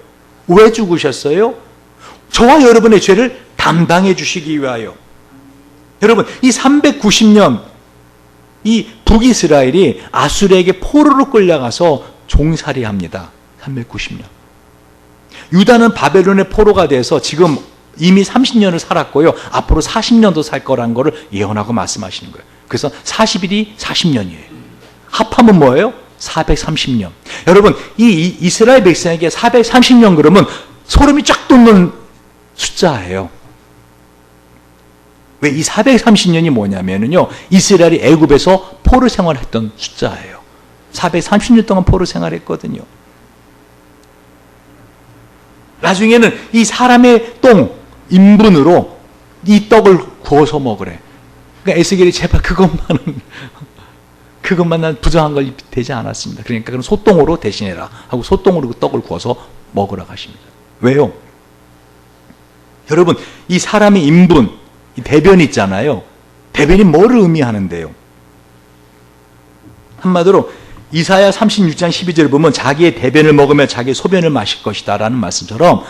왜 죽으셨어요? 저와 여러분의 죄를 담당해 주시기 위하여. 여러분 이 390년 이 북이스라엘이 아수르에게 포로로 끌려가서 종살이합니다. 390년. 유다는 바벨론의 포로가 돼서 지금 이미 30년을 살았고요. 앞으로 40년도 살 거라는 거를 예언하고 말씀하시는 거예요. 그래서 40일이 40년이에요. 합하면 뭐예요? 430년. 여러분 이 이스라엘 백성에게 430년 그러면 소름이 쫙 돋는 숫자예요. 왜 이 430년이 뭐냐면요. 이스라엘이 애굽에서 포로 생활했던 숫자예요. 430년 동안 포로 생활했거든요. 나중에는 이 사람의 똥, 인분으로 이 떡을 구워서 먹으래. 그러니까 에스겔이 제발 그것만 난 부정한 걸 되지 않았습니다. 그러니까 그럼 소똥으로 대신해라 하고 소똥으로 그 떡을 구워서 먹으라 하십니다. 왜요? 여러분 이 사람의 인분, 이 대변 있잖아요. 대변이 뭐를 의미하는데요? 한마디로 이사야 36장 12절을 보면 자기의 대변을 먹으며 자기의 소변을 마실 것이다 라는 말씀처럼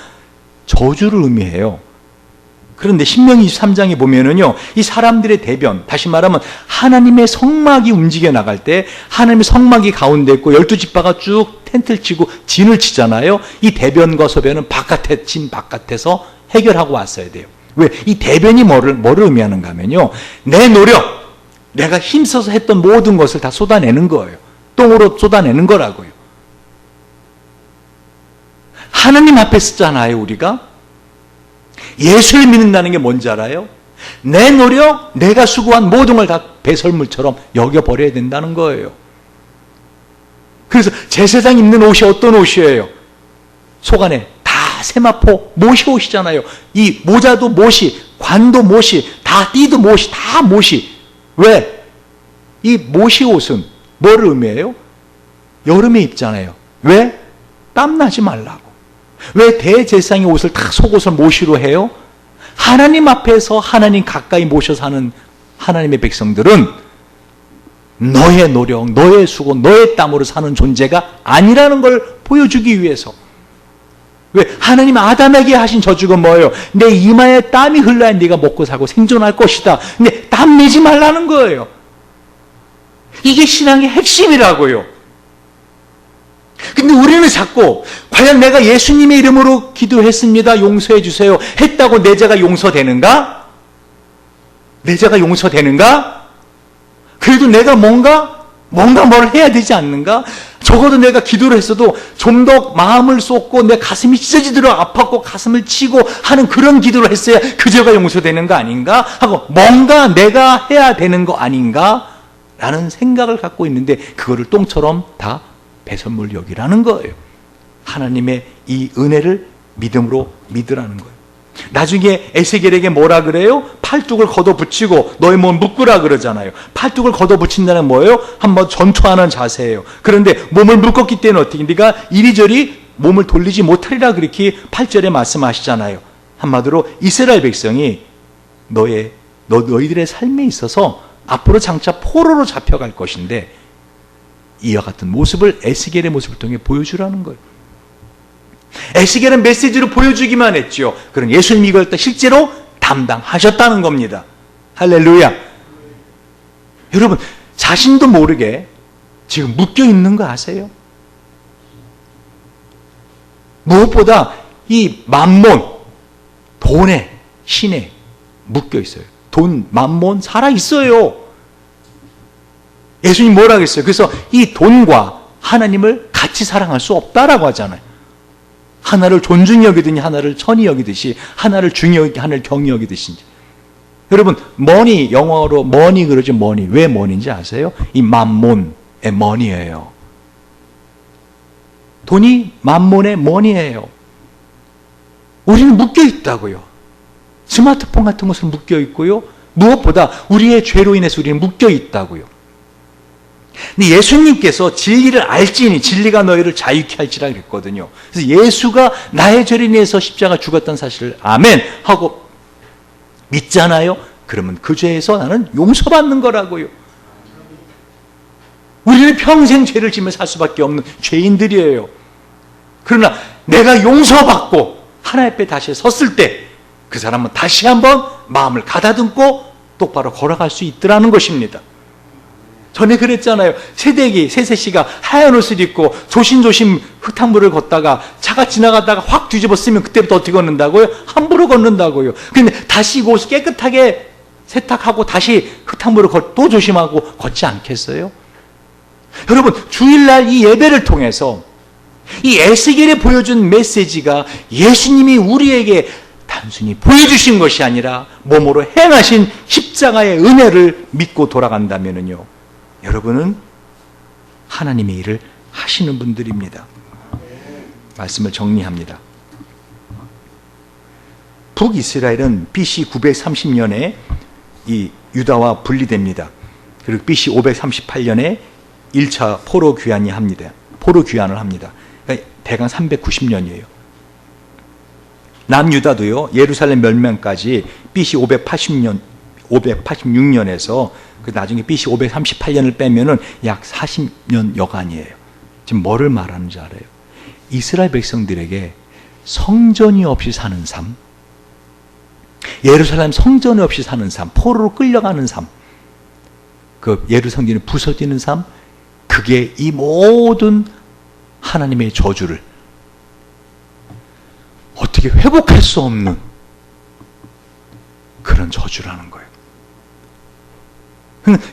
저주를 의미해요. 그런데 신명기 23장에 보면은요, 이 사람들의 대변, 다시 말하면 하나님의 성막이 움직여 나갈 때 하나님의 성막이 가운데 있고 12지파가 쭉 텐트를 치고 진을 치잖아요. 이 대변과 소변은 진 바깥에서 해결하고 왔어야 돼요. 왜? 이 대변이 뭐를 의미하는가 하면요, 내 노력, 내가 힘써서 했던 모든 것을 다 쏟아내는 거예요. 똥으로 쏟아내는 거라고요. 하나님 앞에 쓰잖아요, 우리가. 예수를 믿는다는 게 뭔지 알아요? 내 노력, 내가 수고한 모든 걸 다 배설물처럼 여겨버려야 된다는 거예요. 그래서 제사장 입는 옷이 어떤 옷이에요? 속 안에 다 세마포 못이 옷이잖아요. 이 모자도 못이, 관도 못이, 다 띠도 못이, 다 못이. 왜? 이 못이 옷은 뭐를 의미해요? 여름에 입잖아요. 왜? 땀나지 말라고. 왜 대제사장의 옷을 다 속옷을 모시로 해요? 하나님 앞에서 하나님 가까이 모셔서 하는 하나님의 백성들은 너의 노력, 너의 수고, 너의 땀으로 사는 존재가 아니라는 걸 보여주기 위해서. 왜? 하나님 아담에게 하신 저주가 뭐예요? 내 이마에 땀이 흘러야 네가 먹고 살고 생존할 것이다. 근데 땀 내지 말라는 거예요. 이게 신앙의 핵심이라고요. 근데 우리는 자꾸 과연 내가 예수님의 이름으로 기도했습니다, 용서해 주세요 했다고 내 죄가 용서되는가? 내 죄가 용서되는가? 그래도 내가 뭔가 뭘 해야 되지 않는가? 적어도 내가 기도를 했어도 좀 더 마음을 쏟고 내 가슴이 찢어지도록 아팠고 가슴을 치고 하는 그런 기도를 했어야 그 죄가 용서되는 거 아닌가? 하고 뭔가 내가 해야 되는 거 아닌가? 라는 생각을 갖고 있는데 그거를 똥처럼 다 배설물 여기라는 거예요. 하나님의 이 은혜를 믿음으로 믿으라는 거예요. 나중에 에스겔에게 뭐라 그래요? 팔뚝을 걷어붙이고 너의 몸을 묶으라 그러잖아요. 팔뚝을 걷어붙인다는 뭐예요? 한번 전투하는 자세예요. 그런데 몸을 묶었기 때문에 어떻게 네가 이리저리 몸을 돌리지 못하리라 그렇게 8절에 말씀하시잖아요. 한마디로 이스라엘 백성이 너희들의 삶에 있어서 앞으로 장차 포로로 잡혀갈 것인데 이와 같은 모습을 에스겔의 모습을 통해 보여주라는 거예요. 에스겔은 메시지로 보여주기만 했죠. 그런 예수님 이걸 또 실제로 담당하셨다는 겁니다. 할렐루야. 여러분, 자신도 모르게 지금 묶여 있는 거 아세요? 무엇보다 이 만몬, 돈의 신에 묶여 있어요. 돈, 만몬 살아 있어요. 예수님 뭐라 그랬어요? 그래서 이 돈과 하나님을 같이 사랑할 수 없다라고 하잖아요. 하나를 존중히 여기더니 하나를 천히 여기듯이, 하나를 중히 여기고 하나를 경히 여기듯이. 여러분, 머니, 영어로 머니 그러죠. 머니. 왜 머니인지 아세요? 이 만몬의 머니예요. 돈이 만몬의 머니예요. 우리는 묶여 있다고요. 스마트폰 같은 것은 묶여 있고요. 무엇보다 우리의 죄로 인해서 우리는 묶여 있다고요. 근데 예수님께서 진리를 알지니 진리가 너희를 자유케 할지라 그랬거든요. 그래서 예수가 나의 죄를 인해서 십자가 죽었다는 사실을 아멘 하고 믿잖아요. 그러면 그 죄에서 나는 용서받는 거라고요. 우리는 평생 죄를 지며 살 수밖에 없는 죄인들이에요. 그러나 내가 용서받고 하나님 앞에 다시 섰을 때 그 사람은 다시 한번 마음을 가다듬고 똑바로 걸어갈 수 있더라는 것입니다. 전에 그랬잖아요. 세세씨가 하얀 옷을 입고 조심조심 흙탕물을 걷다가 차가 지나가다가 확 뒤집어 쓰면 그때부터 어떻게 걷는다고요? 함부로 걷는다고요. 근데 다시 그 옷을 깨끗하게 세탁하고 다시 흙탕물을 또 조심하고 걷지 않겠어요? 여러분, 주일날 이 예배를 통해서 이 에스겔에 보여준 메시지가 예수님이 우리에게 단순히 보여주신 것이 아니라 몸으로 행하신 십자가의 은혜를 믿고 돌아간다면요, 여러분은 하나님의 일을 하시는 분들입니다. 말씀을 정리합니다. 북이스라엘은 BC 930년에 이 유다와 분리됩니다. 그리고 BC 538년에 1차 포로 귀환을 합니다. 그러니까 대강 390년이에요. 남유다도요, 예루살렘 멸망까지 BC 586년에서 그 나중에 BC 538년을 빼면은 약 40년 여간이에요. 지금 뭐를 말하는지 알아요? 이스라엘 백성들에게 성전이 없이 사는 삶, 예루살렘 성전이 없이 사는 삶, 포로로 끌려가는 삶, 그 예루살렘이 부서지는 삶, 그게 이 모든 하나님의 저주를 어떻게 회복할 수 없는 그런 저주라는 거예요.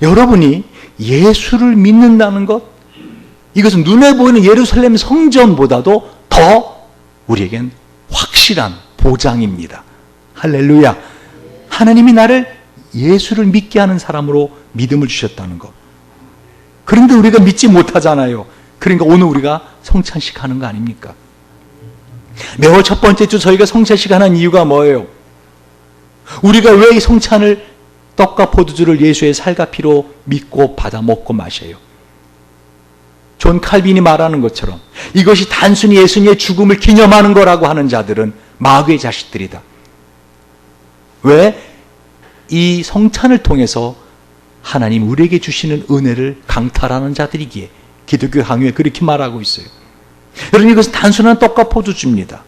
여러분이 예수를 믿는다는 것, 이것은 눈에 보이는 예루살렘 성전보다도 더 우리에겐 확실한 보장입니다. 할렐루야. 하나님이 나를 예수를 믿게 하는 사람으로 믿음을 주셨다는 것. 그런데 우리가 믿지 못하잖아요. 그러니까 오늘 우리가 성찬식 하는 거 아닙니까? 매월 첫 번째 주 저희가 성찬식 하는 이유가 뭐예요? 우리가 왜 이 성찬을, 떡과 포도주를 예수의 살과 피로 믿고 받아 먹고 마셔요? 존 칼빈이 말하는 것처럼 이것이 단순히 예수님의 죽음을 기념하는 거라고 하는 자들은 마귀의 자식들이다. 왜? 이 성찬을 통해서 하나님 우리에게 주시는 은혜를 강탈하는 자들이기에 기독교 강요에 그렇게 말하고 있어요. 여러분, 이것은 단순한 떡과 포도주입니다.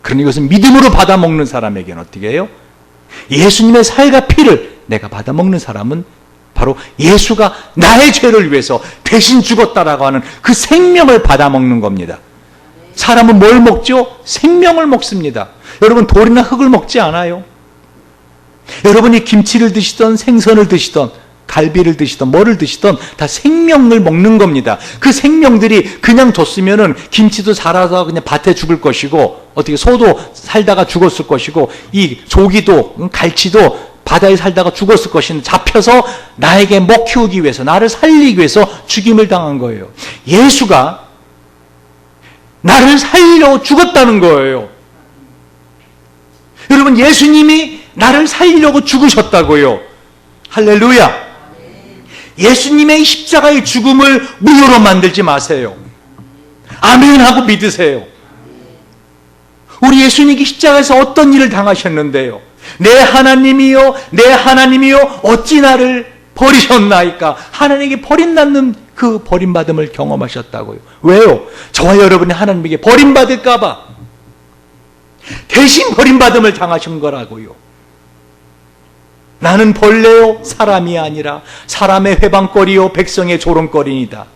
그러니 이것은 믿음으로 받아 먹는 사람에게는 어떻게 해요? 예수님의 살과 피를 내가 받아 먹는 사람은 바로 예수가 나의 죄를 위해서 대신 죽었다라고 하는 그 생명을 받아 먹는 겁니다. 사람은 뭘 먹죠? 생명을 먹습니다. 여러분, 돌이나 흙을 먹지 않아요. 여러분이 김치를 드시던 생선을 드시던 갈비를 드시던 뭐를 드시던 다 생명을 먹는 겁니다. 그 생명들이 그냥 뒀으면은 김치도 자라서 그냥 밭에 죽을 것이고, 어떻게 소도 살다가 죽었을 것이고, 이 조기도 갈치도 바다에 살다가 죽었을 것인데 잡혀서 나에게 먹 키우기 위해서, 나를 살리기 위해서 죽임을 당한 거예요. 예수가 나를 살리려고 죽었다는 거예요. 여러분, 예수님이 나를 살리려고 죽으셨다고요. 할렐루야. 예수님의 십자가의 죽음을 무효로 만들지 마세요. 아멘 하고 믿으세요. 우리 예수님이 십자가에서 어떤 일을 당하셨는데요. 내 하나님이요, 내 하나님이요, 어찌 나를 버리셨나이까. 하나님에게 버림받는 그 버림받음을 경험하셨다고요. 왜요? 저와 여러분이 하나님에게 버림받을까 봐 대신 버림받음을 당하신 거라고요. 나는 벌레요 사람이 아니라 사람의 회방거리요 백성의 조롱거리이다.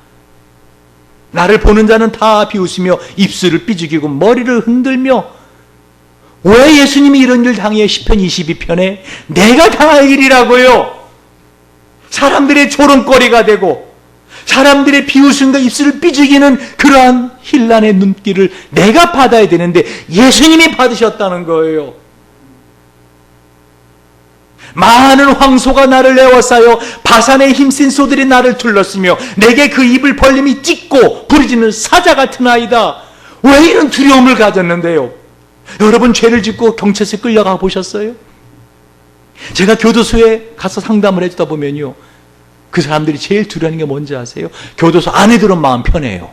나를 보는 자는 다 비웃으며 입술을 삐죽이고 머리를 흔들며. 왜 예수님이 이런 일 당해? 시편 22편에 내가 당할 일이라고요. 사람들의 조롱거리가 되고 사람들의 비웃음과 입술을 삐죽이는 그러한 힐난의 눈길을 내가 받아야 되는데 예수님이 받으셨다는 거예요. 많은 황소가 나를 에워싸여 바산의 힘센 소들이 나를 둘렀으며 내게 그 입을 벌림이 찢고 부르짖는 사자 같은 아이다. 왜 이런 두려움을 가졌는데요? 여러분 죄를 짓고 경찰서에 끌려가 보셨어요? 제가 교도소에 가서 상담을 해주다 보면요, 그 사람들이 제일 두려워하는 게 뭔지 아세요? 교도소 안에 들어오면 마음 편해요.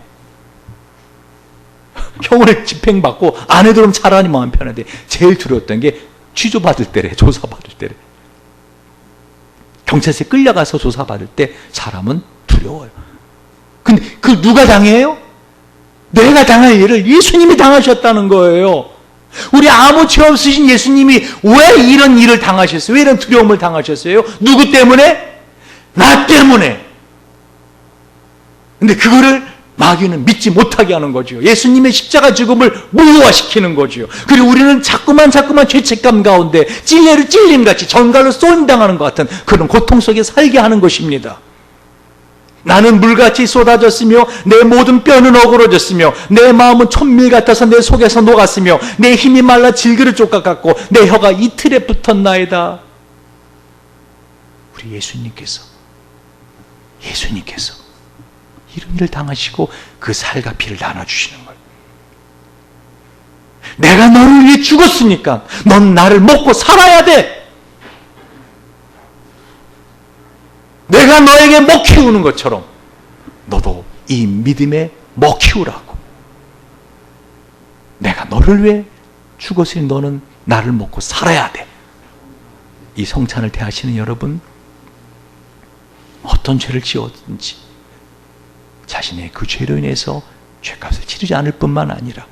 형을 집행받고 안에 들어오면 차라리 마음 편한데 제일 두려웠던 게 취조받을 때래, 조사받을 때래. 경찰서에 끌려가서 조사받을 때 사람은 두려워요. 근데 그 누가 당해요? 내가 당할 일을 예수님이 당하셨다는 거예요. 우리 아무 죄 없으신 예수님이 왜 이런 일을 당하셨어요? 왜 이런 두려움을 당하셨어요? 누구 때문에? 나 때문에. 근데 그거를 마귀는 믿지 못하게 하는 거죠. 예수님의 십자가 죽음을 무효화시키는 거죠. 그리고 우리는 자꾸만 죄책감 가운데 찔림같이 전갈로 쏘임당하는 것 같은 그런 고통 속에 살게 하는 것입니다. 나는 물같이 쏟아졌으며 내 모든 뼈는 어그러졌으며 내 마음은 촛밀 같아서 내 속에서 녹았으며 내 힘이 말라 질그릇 조각 같고 내 혀가 이틀에 붙었나이다. 우리 예수님께서 이런 일을 당하시고 그 살과 피를 나눠주시는 거예요. 내가 너를 위해 죽었으니까 넌 나를 먹고 살아야 돼. 내가 너에게 먹 키우는 것처럼 너도 이 믿음에 먹 키우라고. 내가 너를 위해 죽었으니 너는 나를 먹고 살아야 돼. 이 성찬을 대하시는 여러분, 어떤 죄를 지었든지 자신의 그 죄로 인해서 죄값을 치르지 않을 뿐만 아니라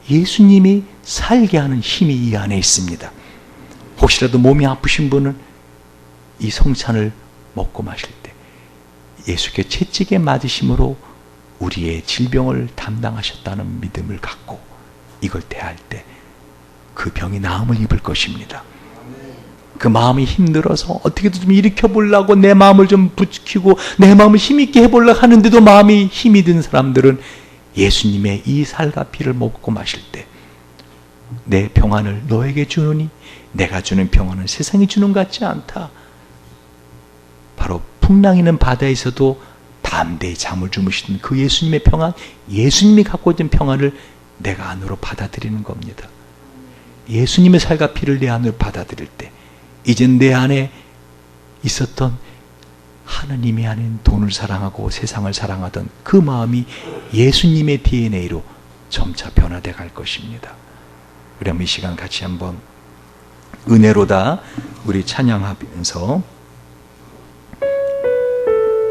예수님이 살게 하는 힘이 이 안에 있습니다. 혹시라도 몸이 아프신 분은 이 성찬을 먹고 마실 때 예수께 채찍에 맞으심으로 우리의 질병을 담당하셨다는 믿음을 갖고 이걸 대할 때 그 병이 나음을 입을 것입니다. 그 마음이 힘들어서 어떻게든 좀 일으켜 보려고 내 마음을 좀 부추기고 내 마음을 힘있게 해보려고 하는데도 마음이 힘이 든 사람들은 예수님의 이 살과 피를 먹고 마실 때 내 평안을 너에게 주노니 내가 주는 평안은 세상이 주는 것 같지 않다. 바로 풍랑이는 바다에서도 담대히 잠을 주무시는 그 예수님의 평안, 예수님이 갖고 있는 평안을 내가 안으로 받아들이는 겁니다. 예수님의 살과 피를 내 안으로 받아들일 때 이젠 내 안에 있었던 하나님이 아닌 돈을 사랑하고 세상을 사랑하던 그 마음이 예수님의 DNA로 점차 변화되어 갈 것입니다. 우리 한번 이 시간 같이 한번 은혜로다 우리 찬양하면서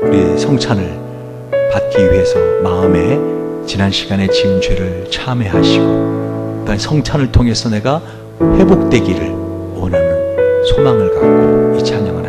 우리 성찬을 받기 위해서 마음에 지난 시간에 지은 죄를 참회하시고 성찬을 통해서 내가 회복되기를 원하는 소망을 갖고 이 찬양을